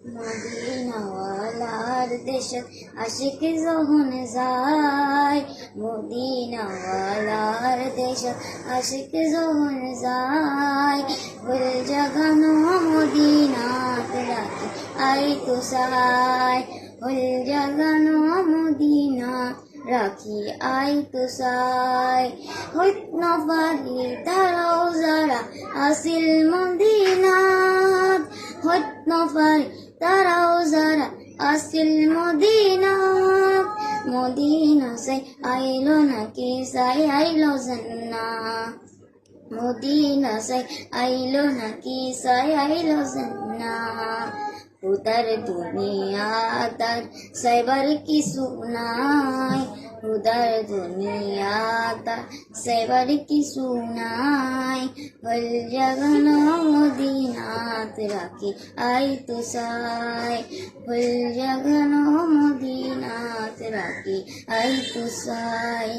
মদিনাওয়ালার দেশত আশিক যখন যায়, মদিনাওয়ালার দেশত আশিক যখন যায়, ফুল জাগানো মদিনাত রাখি আইতো সাই, ফুল জাগানো মদিনা রাখি আইতো সাই। হইত নপারি তারাও যারা আসিল মদিনাত, হইত নপারি তারাও যারা আসিল মদিনাত, মদিনা সাই আইলো নাকি সাই আইলো জান্নাত, মদিনা সাই আইলো নাকি সাই আইলো জান্নাত। উদার দুনিয়া তার সাইবার কিছু নাই, উদার দুনিয়া তার সাইবার কিছু নাই, হল জাগানো মদিনাত রাখি আইতো সাই, হল জাগানো মদিনাত রাখি আইতো সাই।